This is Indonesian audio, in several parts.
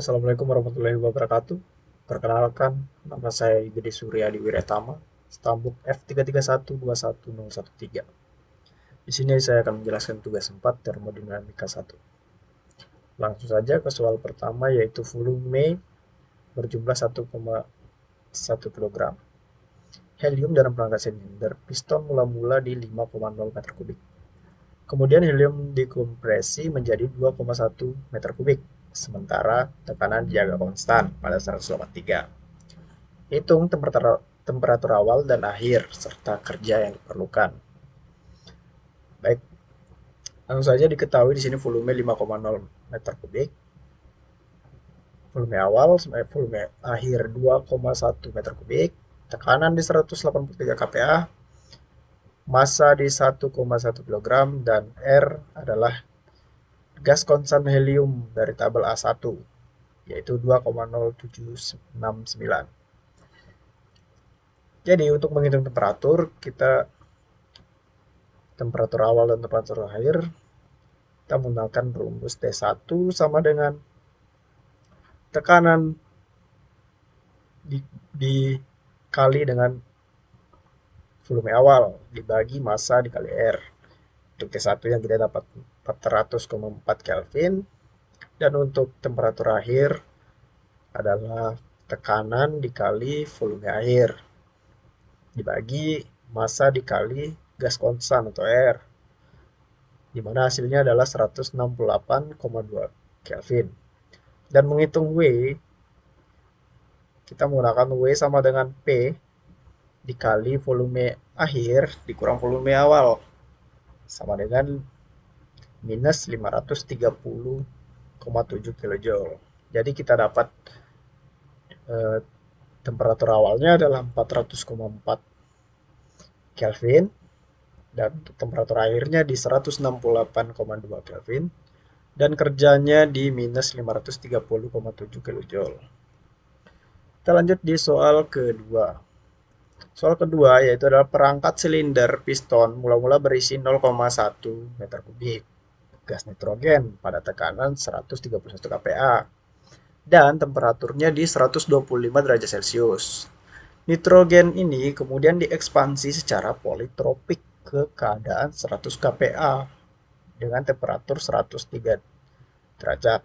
Assalamualaikum warahmatullahi wabarakatuh. Perkenalkan, nama saya Gede Suryadi Wiratama, stambuk F331210113. Di sini saya akan menjelaskan tugas 4 termodinamika 1. Langsung saja ke soal pertama yaitu volume berjumlah 1,1 kg. Helium dalam perangkat silinder, piston mula-mula di 5,0 meter kubik. Kemudian helium dikompresi menjadi 2,1 meter kubik, sementara tekanan dijaga konstan pada 183. Hitung temperatur awal dan akhir serta kerja yang diperlukan. Baik, langsung saja diketahui di sini volume 5,0 meter kubik, volume awal sampai volume akhir 2,1 meter kubik, tekanan di 183 kPa, massa di 1,1 kg, dan R adalah gas konstan helium dari tabel A1, yaitu 2,0769. Jadi untuk menghitung temperatur awal dan temperatur akhir, kita menggunakan rumus T1 sama dengan tekanan dikali dengan volume awal dibagi massa dikali R. Untuk T1 yang kita dapat 400,4 Kelvin, dan untuk temperatur akhir adalah tekanan dikali volume air dibagi massa dikali gas konstan atau R, di mana hasilnya adalah 168,2 Kelvin. Dan menghitung W, kita menggunakan W sama dengan P dikali volume akhir dikurang volume awal, sama dengan minus 530,7 kJ. Jadi kita dapat eh, temperatur awalnya adalah 400,4 Kelvin, dan temperatur akhirnya di 168,2 Kelvin, dan kerjanya di minus 530,7 kJ. Kita lanjut di soal kedua. Soal kedua yaitu adalah perangkat silinder piston mula-mula berisi 0,1 meter kubik gas nitrogen pada tekanan 131 kPa dan temperaturnya di 125 derajat Celcius. Nitrogen ini kemudian diekspansi secara politropik ke keadaan 100 kPa dengan temperatur 103 derajat.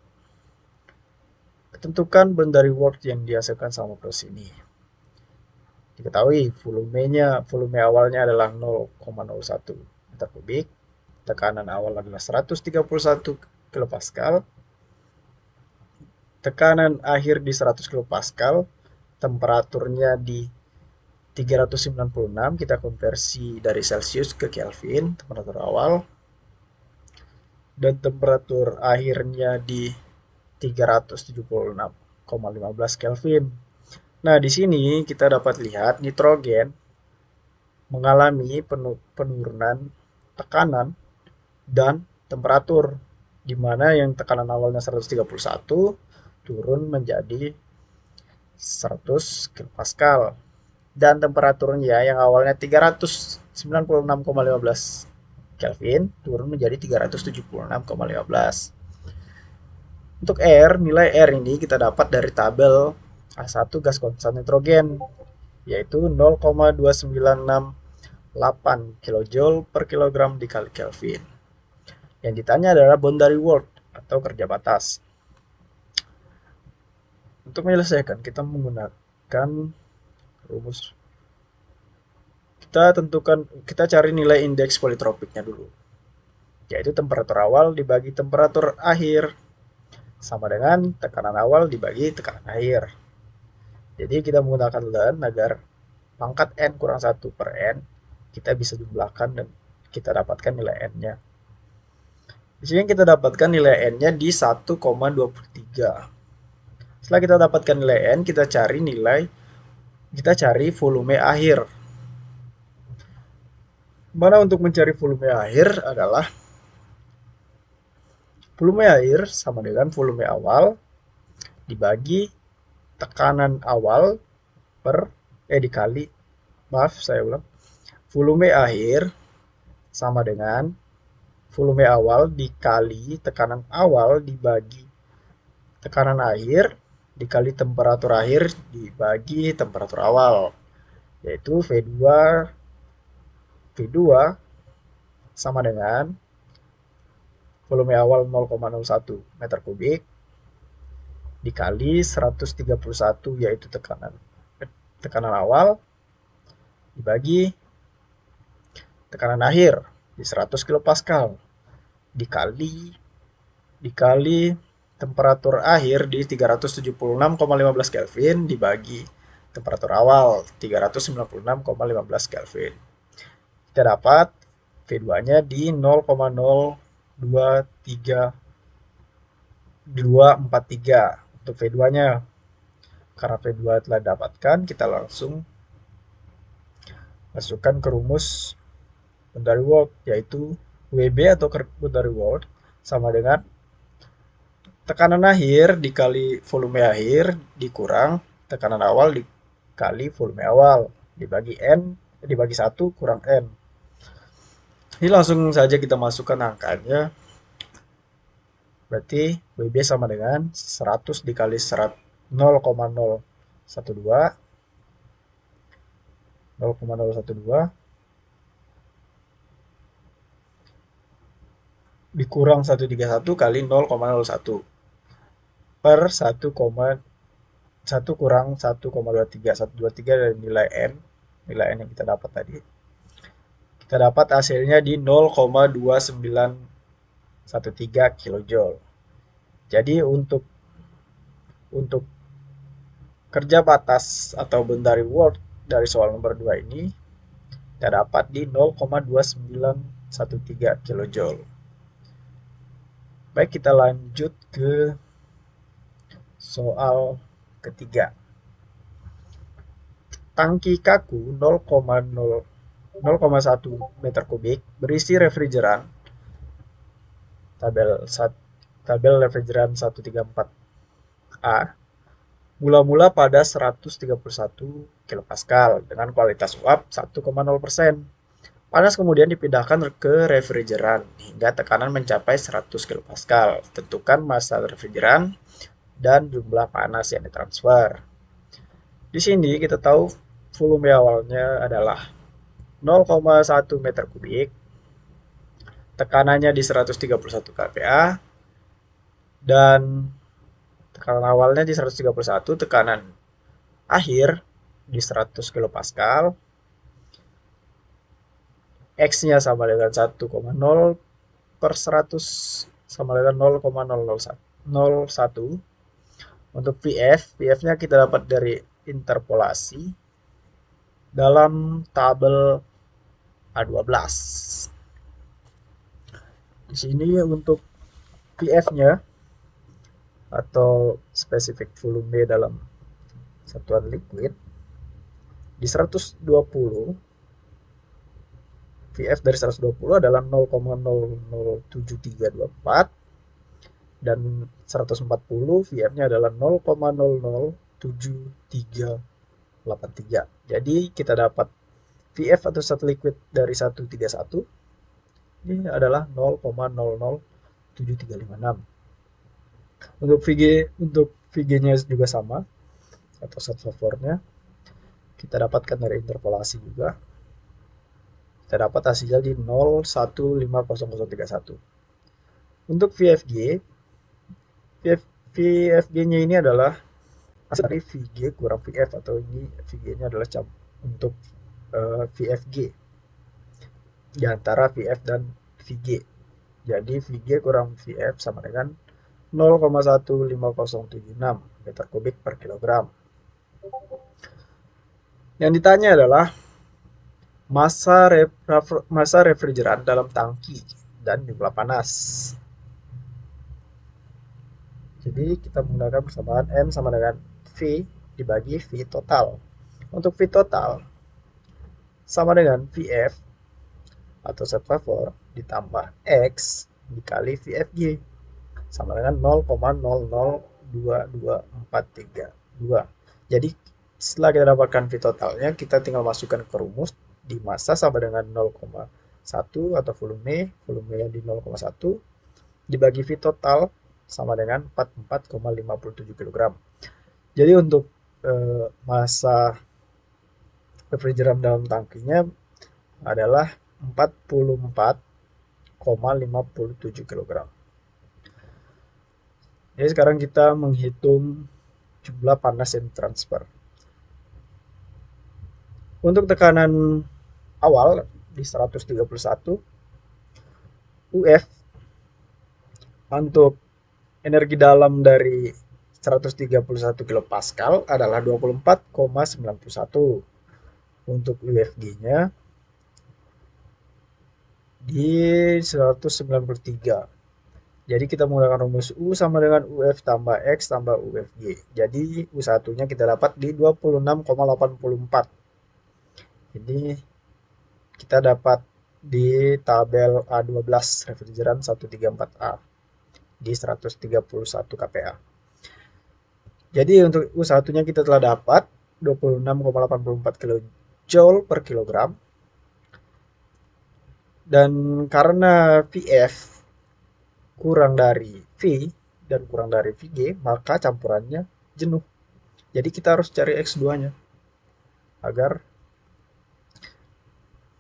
Tentukan boundary work yang dihasilkan sama proses ini. Diketahui volume awalnya adalah 0,01 meter kubik, tekanan awal adalah 131 kilopascal, tekanan akhir di 100 kilopascal, temperaturnya di 396, kita konversi dari Celcius ke Kelvin, temperatur awal, dan temperatur akhirnya di 376,15 Kelvin. Nah, di sini kita dapat lihat nitrogen mengalami penurunan tekanan dan temperatur, di mana yang tekanan awalnya 131 turun menjadi 100 kilopascal, dan temperaturnya yang awalnya 396,15 Kelvin turun menjadi 376,15. Untuk R, nilai R ini kita dapat dari tabel A1 gas konstan nitrogen, yaitu 0,2968 kJ per kilogram dikali Kelvin. Yang ditanya adalah boundary work atau kerja batas. Untuk menyelesaikan, kita menggunakan rumus. Kita cari nilai indeks politropiknya dulu, yaitu temperatur awal dibagi temperatur akhir sama dengan tekanan awal dibagi tekanan akhir. Jadi kita menggunakan ln agar pangkat n kurang 1 per n kita bisa jumlahkan dan kita dapatkan nilai n-nya. Di sini kita dapatkan nilai n-nya di 1,23. Setelah kita dapatkan nilai n, kita cari volume akhir. Mana untuk mencari volume akhir adalah volume akhir sama dengan volume awal dibagi tekanan awal dikali, volume akhir sama dengan volume awal dikali tekanan awal dibagi tekanan akhir dikali temperatur akhir dibagi temperatur awal, yaitu V2 sama dengan volume awal 0,01 meter kubik dikali 131, yaitu tekanan awal dibagi tekanan akhir di 100 kilopascal dikali temperatur akhir di 376,15 Kelvin dibagi temperatur awal 396,15 Kelvin. Kita dapat V2-nya di 0,023.243 untuk V2-nya. Karena V2 telah dapatkan, kita langsung masukkan ke rumus boundary work, yaitu WB atau boundary work sama dengan tekanan akhir dikali volume akhir dikurang tekanan awal dikali volume awal dibagi 1 kurang N. Ini langsung saja kita masukkan angkanya. Berarti WB sama dengan 100 dikali 0,012 dikurang 131 kali 0,01 per 1 kurang 1,23. 123 dari nilai N yang kita dapat tadi. Kita dapat hasilnya di 0,2913 kilojoule. Jadi untuk kerja batas atau boundary work dari soal nomor 2 ini kita dapat di 0,2913 kilojoule. Baik, kita lanjut ke soal ketiga. Tangki kaku 0,1 meter kubik berisi refrigeran tabel refrigeran 134A mula-mula pada 131 kilopascal dengan kualitas uap 1,0%. Panas kemudian dipindahkan ke refrigeran hingga tekanan mencapai 100 kilopascal. Tentukan massa refrigeran dan jumlah panas yang ditransfer. Di sini kita tahu volume awalnya adalah 0,1 meter kubik, tekanannya di 131 kPa, dan tekanan awalnya di 131, tekanan akhir di 100 kilopascal, X-nya sama dengan 1,0 per 100 sama dengan 0,001. Untuk VF-nya kita dapat dari interpolasi dalam tabel A12. Di sini untuk VF-nya atau specific volume dalam satuan liquid di 120, VF dari 120 adalah 0,00734 dan 140 VF-nya adalah 0,007383. Jadi kita dapat VF atau satu liquid dari 131 ini adalah 0,007356. Untuk VG-nya juga sama atau subvapornya kita dapatkan dari interpolasi juga. Kita dapat hasilnya di 0,150031. Untuk VFG-nya ini adalah dari VG kurang VF, atau ini VG-nya adalah untuk VFG di antara VF dan VG. Jadi VG kurang VF sama dengan 0,15076 meter kubik per kilogram. Yang ditanya adalah massa refrigeran dalam tangki dan jumlah panas. Jadi kita menggunakan persamaan M sama dengan V dibagi V total. Untuk V total sama dengan VF atau set vapor ditambah X dikali VFG sama dengan 0,002242. Jadi setelah kita dapatkan V totalnya, kita tinggal masukkan ke rumus di massa sama dengan 0,1 atau volume yang di 0,1 dibagi V total sama dengan 44,57 kg. Jadi untuk massa refrigeran dalam tangkinya adalah 44,57 kg. Jadi sekarang kita menghitung jumlah panas yang transfer. Untuk tekanan awal di 131 UF, untuk energi dalam dari 131 kilopascal adalah 24,91. Untuk UFG-nya di 193. Jadi kita menggunakan rumus U sama dengan UF tambah X tambah UFG. Jadi U1-nya kita dapat di 26,84. Ini kita dapat di tabel A12 refrigeran 134A di 131 kPa. Jadi untuk U1-nya kita telah dapat 26,84 kJ per kilogram. Dan karena VF kurang dari V dan kurang dari VG, maka campurannya jenuh. Jadi kita harus cari X2-nya agar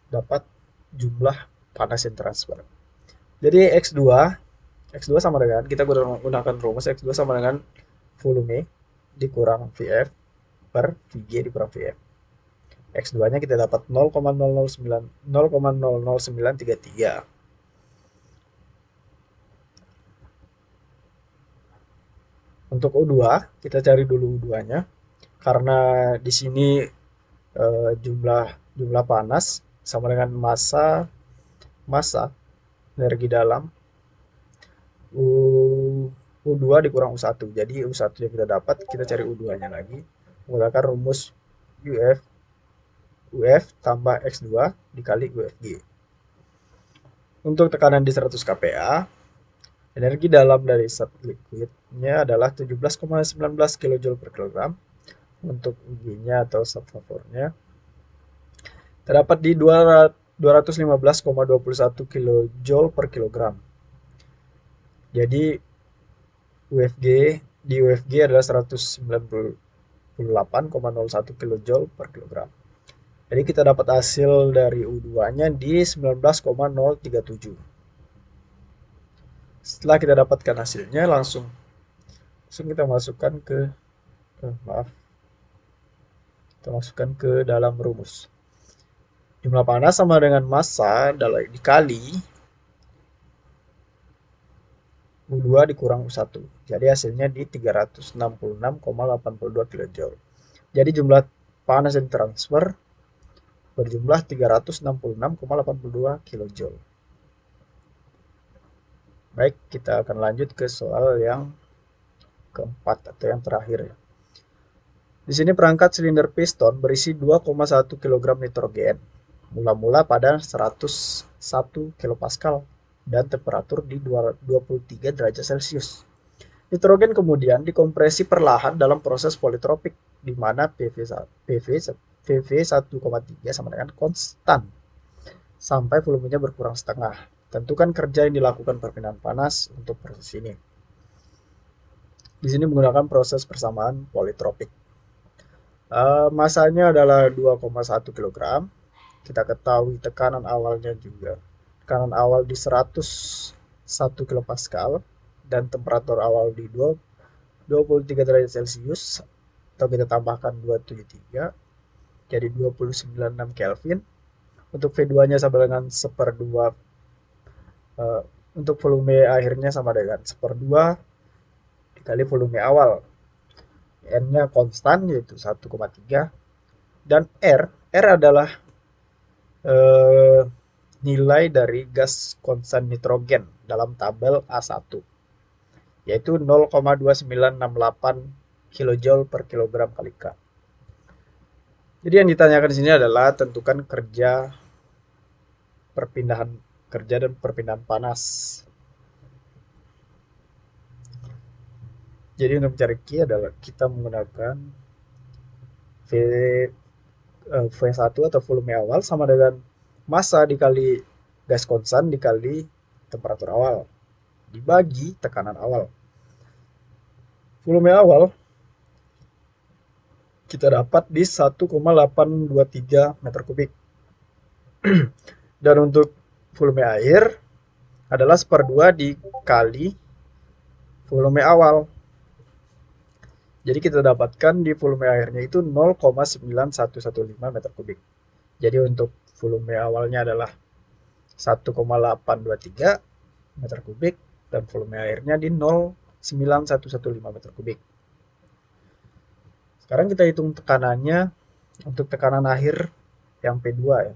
dapat jumlah panas yang transfer. Jadi X2 sama dengan, kita gunakan rumus X2 sama dengan volume dikurang VF per VG dikurang VF. X2-nya kita dapat 0,00933. Untuk U2, kita cari dulu U2-nya. Karena di sini jumlah panas sama dengan massa energi dalam U2 dikurang U1. Jadi U1 yang kita dapat, kita cari U2-nya lagi menggunakan rumus UF tambah X2 dikali UFG. Untuk tekanan di 100 kPa, energi dalam dari zat liquidnya adalah 17,19 kJ per kilogram. Untuk UG-nya atau zat vapornya terdapat di 215,21 kJ per kilogram. Jadi di UFG adalah 198,01 kJ per kilogram. Jadi kita dapat hasil dari U2-nya di 19,037. Setelah kita dapatkan hasilnya, langsung kita masukkan ke dalam rumus. Jumlah panas sama dengan massa dikali U2 dikurang U1. Jadi hasilnya di 366,82 kJ. Jadi jumlah panas yang transfer berjumlah 366,82 kJ. Baik, kita akan lanjut ke soal yang keempat atau yang terakhir ya. Di sini perangkat silinder piston berisi 2,1 kg nitrogen mula-mula pada 101 kilopascal dan temperatur di 23 derajat Celcius. Nitrogen kemudian dikompresi perlahan dalam proses politropik di mana PV 1,3 sama dengan konstan sampai volumenya berkurang setengah. Tentukan kerja yang dilakukan perpindahan panas untuk proses ini. Di sini menggunakan proses persamaan politropik. Masanya adalah 2,1 kg. Kita ketahui tekanan awalnya juga. Tekanan awal di 101 kilopascal dan temperatur awal di 23 derajat Celcius atau kita tambahkan 273 jadi 296 Kelvin. Untuk V2-nya sama dengan 1/2. Untuk volume akhirnya sama dengan 1/2 dikali volume awal. N-nya konstan yaitu 1,3 dan R adalah nilai dari gas konstan nitrogen dalam tabel A1 yaitu 0,2968 kJ per kilogram kali K. Jadi yang ditanyakan di sini adalah tentukan kerja dan perpindahan panas. Jadi untuk mencari Q adalah kita menggunakan V1 atau volume awal sama dengan massa dikali gas konstan dikali temperatur awal dibagi tekanan awal. volume awal kita dapat di 1,823 meter kubik. Dan untuk volume air adalah seperdua dikali volume awal. Jadi kita dapatkan di volume airnya itu 0,9115 meter kubik. Jadi untuk volume awalnya adalah 1,823 meter kubik dan volume airnya di 0,9115 meter kubik. Sekarang kita hitung tekanannya untuk tekanan akhir yang P2 ya.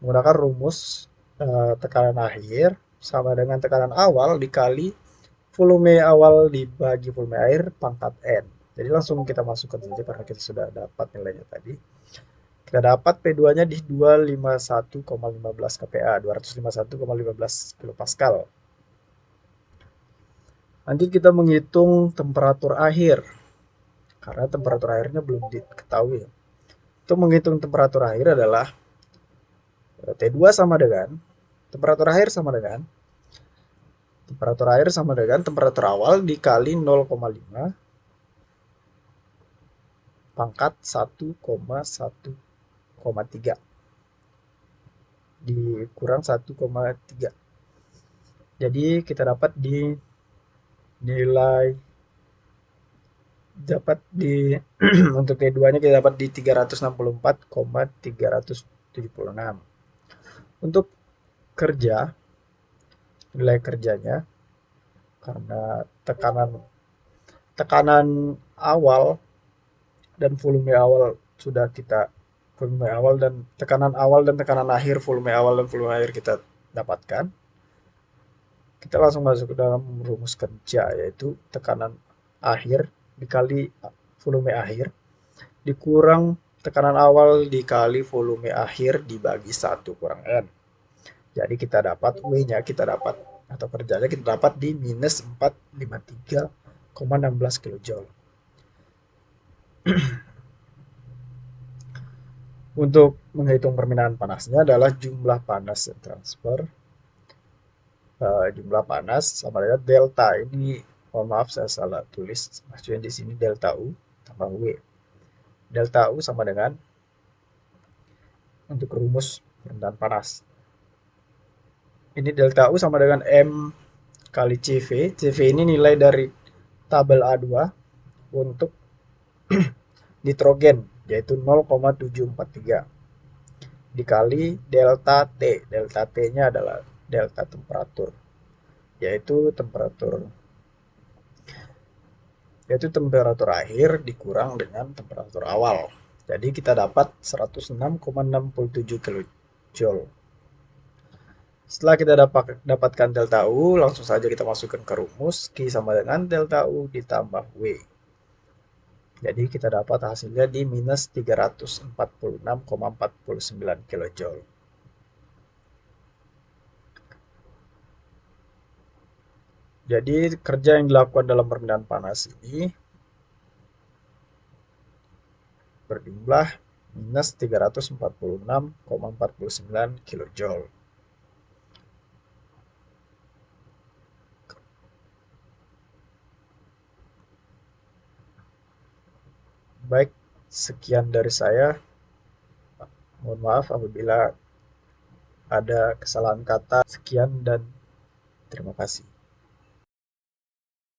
Menggunakan rumus tekanan akhir sama dengan tekanan awal dikali volume awal dibagi volume air pangkat N. Jadi langsung kita masukkan saja karena kita sudah dapat nilainya tadi. Kita dapat P2-nya di 251,15 kPa, 251,15 kilopascal. Lanjut kita menghitung temperatur akhir. Karena temperatur airnya belum diketahui. Untuk menghitung temperatur akhir adalah T2 sama dengan temperatur akhir sama dengan temperatur awal dikali 0,5 pangkat 1,1,3 dikurang 1,3. Jadi kita dapat di nilai untuk T2-nya kita dapat di 364,376. Untuk nilai kerjanya karena tekanan awal dan volume awal dan tekanan akhir volume awal dan volume akhir kita dapatkan. Kita langsung masuk ke dalam rumus kerja, yaitu tekanan akhir dikali volume akhir dikurang tekanan awal dikali volume akhir dibagi 1 kurang N. Jadi kita dapat W-nya atau kerjanya kita dapat di minus 453,16 kJ. Untuk menghitung permintaan panasnya adalah jumlah panas yang transfer. Jumlah panas sama dengan delta. Ini mohon maaf saya salah tulis. Maksudnya di sini delta U tambah W. Delta U sama dengan untuk rumus permintaan panas. Ini delta U sama dengan M kali CV. CV ini nilai dari tabel A2 untuk nitrogen, yaitu 0,743 dikali delta T. Delta T-nya adalah delta temperatur, yaitu temperatur akhir dikurang dengan temperatur awal. Jadi kita dapat 106,67 kJ. Setelah kita dapatkan delta U, langsung saja kita masukkan ke rumus Q sama dengan delta U ditambah W. Jadi kita dapat hasilnya di minus 346,49 kJ. Jadi kerja yang dilakukan dalam permintaan panas ini berjumlah minus 346,49 kJ. Baik, sekian dari saya. Mohon maaf apabila ada kesalahan kata. Sekian dan terima kasih.